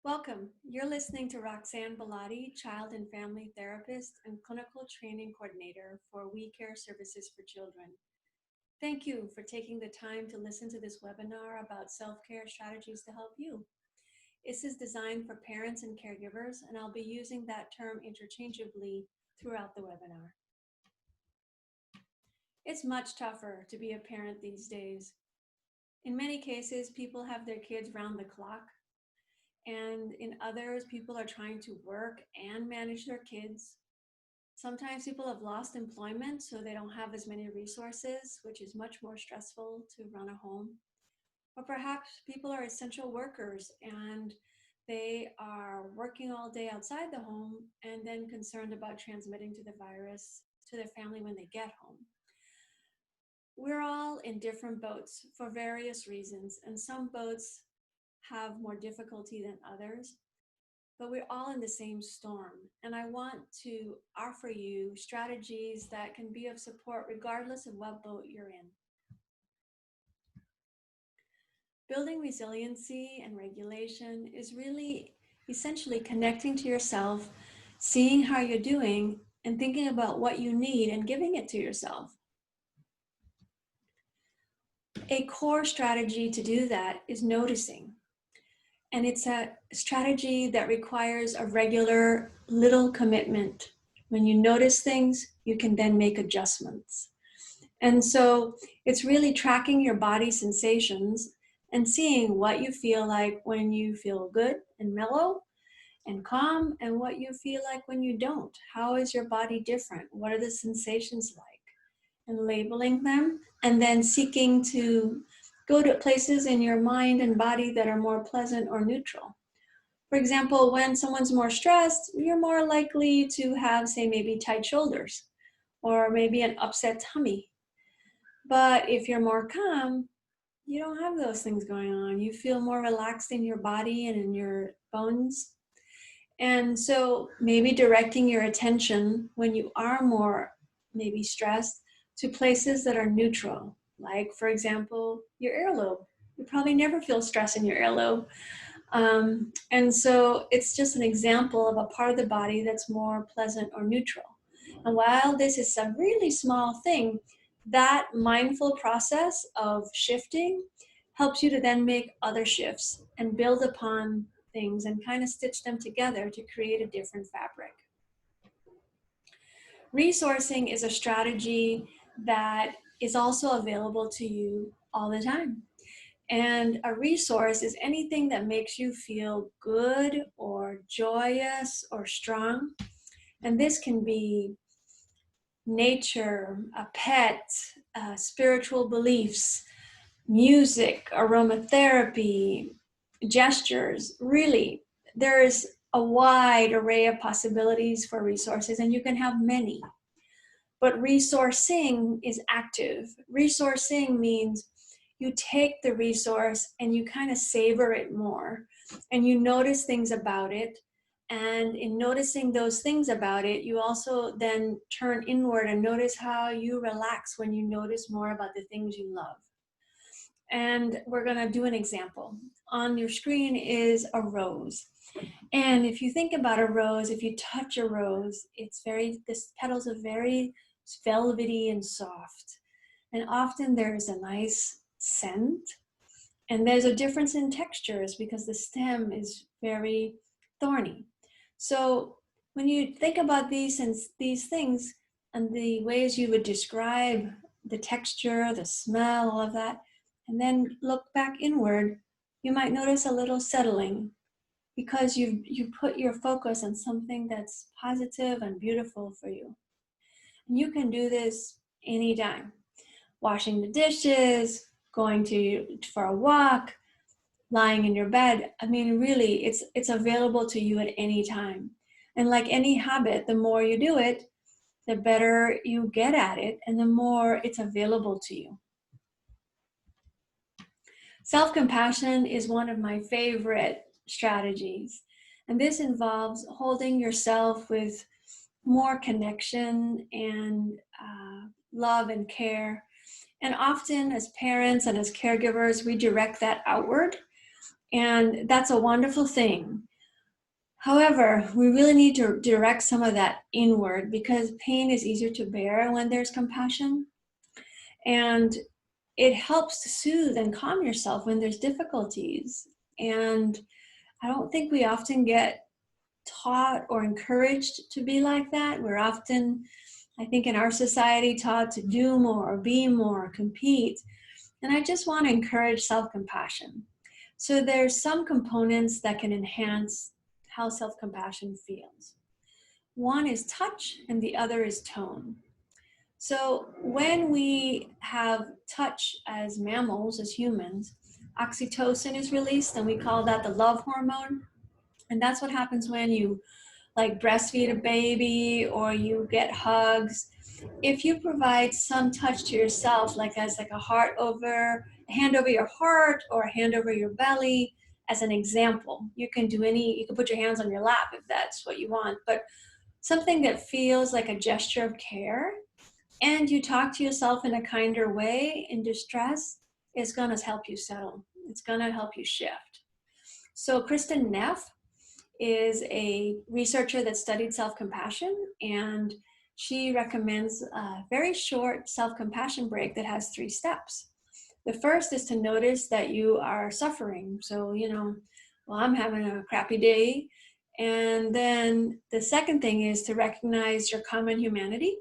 Welcome. You're listening to Roxanne Bellotti, child and family therapist and clinical training coordinator for We Care Services for Children. Thank you for taking the time to listen to this webinar about self-care strategies to help you. This is designed for parents and caregivers, and I'll be using that term interchangeably throughout the webinar. It's much tougher to be a parent these days. In many cases, people have their kids round the clock. And in others, people are trying to work and manage their kids. Sometimes people have lost employment, so they don't have as many resources, which is much more stressful to run a home. Or perhaps people are essential workers and they are working all day outside the home and then concerned about transmitting to the virus to their family when they get home. We're all in different boats for various reasons, and some boats have more difficulty than others, but we're all in the same storm. And I want to offer you strategies that can be of support regardless of what boat you're in. Building resiliency and regulation is really essentially connecting to yourself, seeing how you're doing, and thinking about what you need and giving it to yourself. A core strategy to do that is noticing. And it's a strategy that requires a regular little commitment. When you notice things, you can then make adjustments. And so it's really tracking your body sensations and seeing what you feel like when you feel good and mellow and calm, and what you feel like when you don't. How is your body different? What are the sensations like? And labeling them, and then seeking to go to places in your mind and body that are more pleasant or neutral. For example, when someone's more stressed, you're more likely to have, say, maybe tight shoulders or maybe an upset tummy. But if you're more calm, you don't have those things going on. You feel more relaxed in your body and in your bones. And so maybe directing your attention when you are more maybe stressed to places that are neutral. Like, for example, your earlobe. You probably never feel stress in your earlobe. And so it's just an example of a part of the body that's more pleasant or neutral. And while this is a really small thing, that mindful process of shifting helps you to then make other shifts and build upon things and kind of stitch them together to create a different fabric. Resourcing is a strategy that is also available to you all the time. And a resource is anything that makes you feel good or joyous or strong. And this can be nature, a pet, spiritual beliefs, music, aromatherapy, gestures. Really, there's a wide array of possibilities for resources, and you can have many. But resourcing is active. Resourcing means you take the resource and you kind of savor it more, and you notice things about it. And in noticing those things about it, you also then turn inward and notice how you relax when you notice more about the things you love. And we're going to do an example. On your screen is a rose. And if you think about a rose, if you touch a rose, this petals are very velvety and soft. And often there's a nice scent. And there's a difference in textures because the stem is very thorny. So when you think about these things and the ways you would describe the texture, the smell, all of that, and then look back inward, you might notice a little settling because you put your focus on something that's positive and beautiful for you. And you can do this anytime. Washing the dishes, going for a walk, lying in your bed. I mean, really, it's available to you at any time. And like any habit, the more you do it, the better you get at it, and the more it's available to you. Self-compassion is one of my favorite strategies. And this involves holding yourself with more connection and love and care. And often as parents and as caregivers, we direct that outward. And that's a wonderful thing. However, we really need to direct some of that inward because pain is easier to bear when there's compassion. And it helps to soothe and calm yourself when there's difficulties. And I don't think we often get taught or encouraged to be like that. We're often, I think, in our society taught to do more, be more, compete. And I just want to encourage self-compassion. So there's some components that can enhance how self-compassion feels. One is touch and the other is tone. So when we have touch as mammals, as humans, oxytocin is released and we call that the love hormone. And that's what happens when you like breastfeed a baby or you get hugs. If you provide some touch to yourself, like as like a hand over your heart or a hand over your belly, as an example, you can put your hands on your lap if that's what you want, but something that feels like a gesture of care, and you talk to yourself in a kinder way in distress, is going to help you settle. It's going to help you shift. So Kristen Neff is a researcher that studied self-compassion, and she recommends a very short self-compassion break that has 3 steps. The first is to notice that you are suffering. So, well, I'm having a crappy day. And then the second thing is to recognize your common humanity,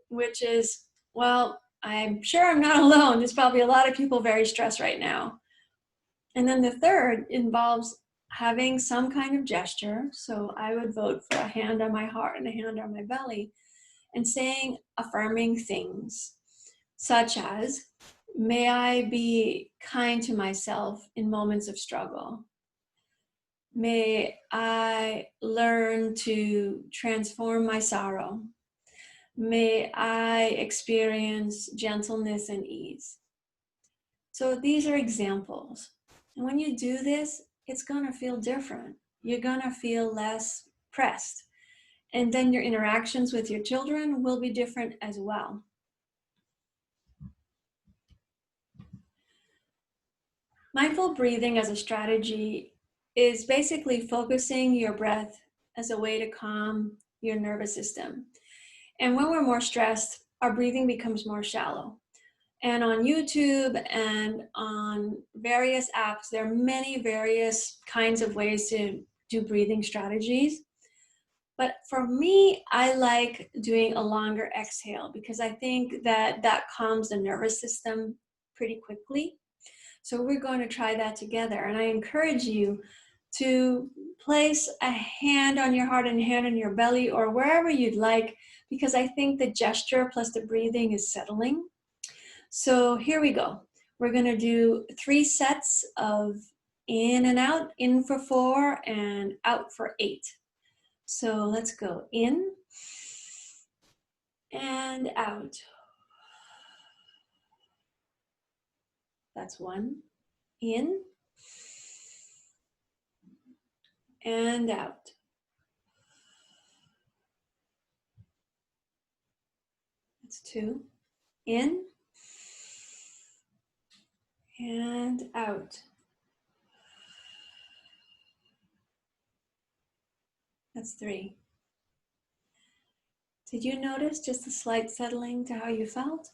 which is, well, I'm sure I'm not alone. There's probably a lot of people very stressed right now. And then the third involves having some kind of gesture. So I would vote for a hand on my heart and a hand on my belly, and saying affirming things such as, may I be kind to myself in moments of struggle. May I learn to transform my sorrow. May I experience gentleness and ease. So these are examples. And when you do this, it's going to feel different. You're going to feel less pressed. And then your interactions with your children will be different as well. Mindful breathing as a strategy is basically focusing your breath as a way to calm your nervous system. And when we're more stressed, our breathing becomes more shallow. And on YouTube and on various apps, there are many various kinds of ways to do breathing strategies. But for me, I like doing a longer exhale because I think that calms the nervous system pretty quickly. So we're going to try that together. And I encourage you to place a hand on your heart and a hand on your belly or wherever you'd like, because I think the gesture plus the breathing is settling. So here we go. We're going to do 3 sets of in and out, in for 4 and out for 8. So let's go in and out. That's 1. In and out. That's 2. In and out. That's 3. Did you notice just a slight settling to how you felt?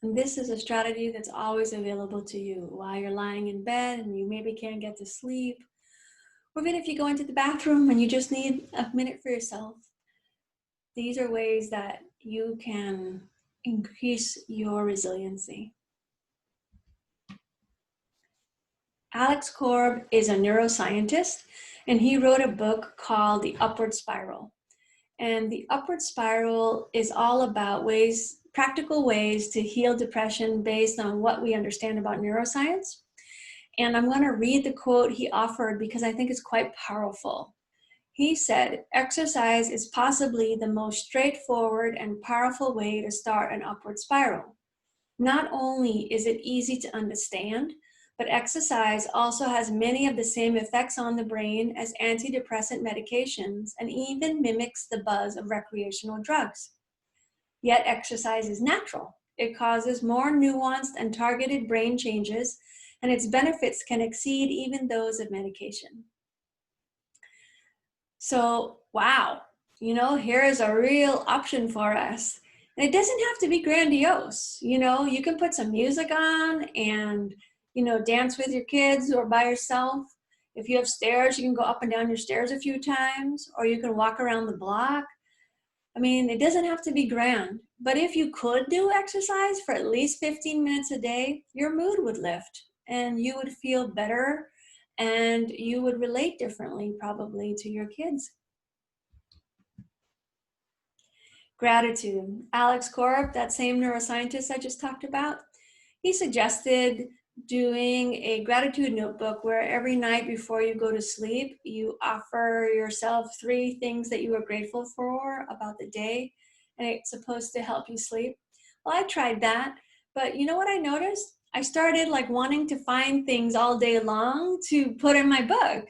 And this is a strategy that's always available to you while you're lying in bed and you maybe can't get to sleep. Or even if you go into the bathroom and you just need a minute for yourself. These are ways that you can increase your resiliency. Alex Korb is a neuroscientist, and he wrote a book called The Upward Spiral. And the upward spiral is all about practical ways to heal depression based on what we understand about neuroscience. And I'm going to read the quote he offered because I think it's quite powerful. He said, exercise is possibly the most straightforward and powerful way to start an upward spiral. Not only is it easy to understand, but exercise also has many of the same effects on the brain as antidepressant medications and even mimics the buzz of recreational drugs. Yet exercise is natural. It causes more nuanced and targeted brain changes, and its benefits can exceed even those of medication. So, wow, here is a real option for us. And it doesn't have to be grandiose. You can put some music on and, dance with your kids or by yourself. If you have stairs, you can go up and down your stairs a few times, or you can walk around the block. I mean, it doesn't have to be grand, but if you could do exercise for at least 15 minutes a day, your mood would lift and you would feel better and you would relate differently probably to your kids. Gratitude. Alex Korb, that same neuroscientist I just talked about, he suggested doing a gratitude notebook where every night before you go to sleep, you offer yourself 3 things that you are grateful for about the day, and it's supposed to help you sleep. Well, I tried that, but you know what I noticed? I started like wanting to find things all day long to put in my book.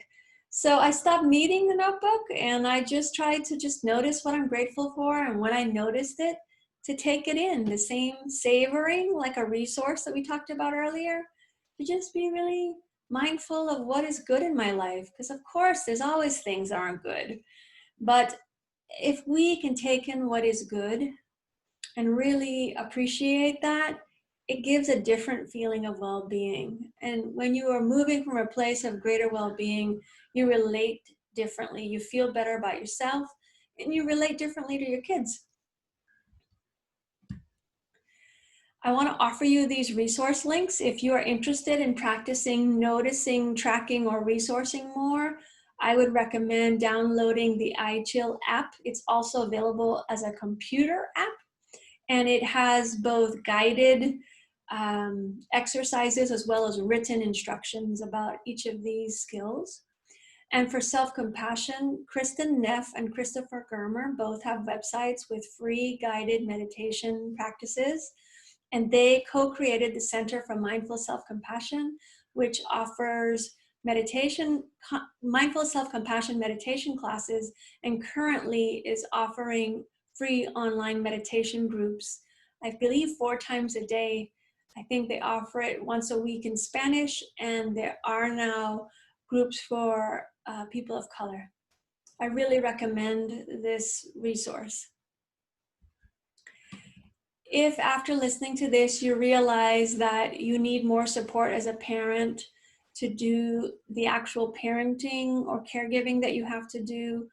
So I stopped needing the notebook and I just tried to just notice what I'm grateful for, and when I noticed it, to take it in, the same savoring like a resource that we talked about earlier, to just be really mindful of what is good in my life. Because of course, there's always things that aren't good. But if we can take in what is good and really appreciate that, it gives a different feeling of well-being. And when you are moving from a place of greater well-being, you relate differently. You feel better about yourself and you relate differently to your kids. I want to offer you these resource links. If you are interested in practicing noticing, tracking, or resourcing more, I would recommend downloading the iChill app. It's also available as a computer app, and it has both guided exercises as well as written instructions about each of these skills. And for self-compassion, Kristen Neff and Christopher Germer both have websites with free guided meditation practices. And they co-created the Center for Mindful Self-Compassion, which offers mindful self-compassion meditation classes, and currently is offering free online meditation groups, I believe 4 times a day. I think they offer it once a week in Spanish, and there are now groups for people of color. I really recommend this resource. If after listening to this, you realize that you need more support as a parent to do the actual parenting or caregiving that you have to do,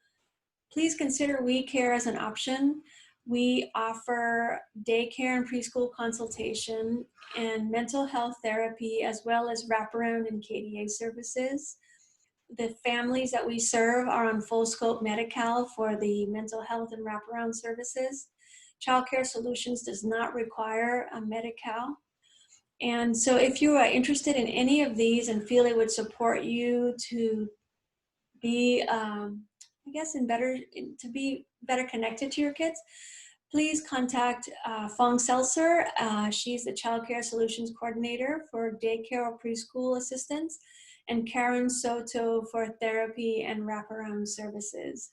please consider We Care as an option. We offer daycare and preschool consultation and mental health therapy, as well as wraparound and KDA services. The families that we serve are on full scope Medi-Cal for the mental health and wraparound services. Child Care Solutions does not require a Medi-Cal. And so if you are interested in any of these and feel it would support you to be, to be better connected to your kids, please contact Fong Seltzer. She's the Child Care Solutions Coordinator for daycare or preschool assistance, and Karen Soto for therapy and wraparound services.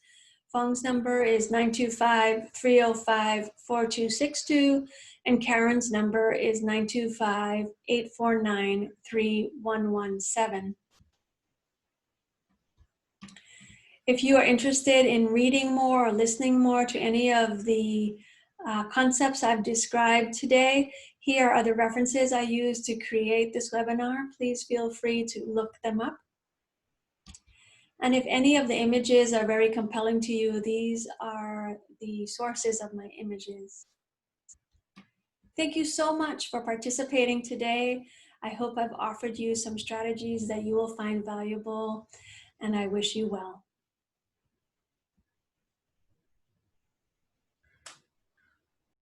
Fong's number is 925-305-4262, and Karen's number is 925-849-3117. If you are interested in reading more or listening more to any of the concepts I've described today, here are the references I used to create this webinar. Please feel free to look them up. And if any of the images are very compelling to you, these are the sources of my images. Thank you so much for participating today. I hope I've offered you some strategies that you will find valuable, and I wish you well.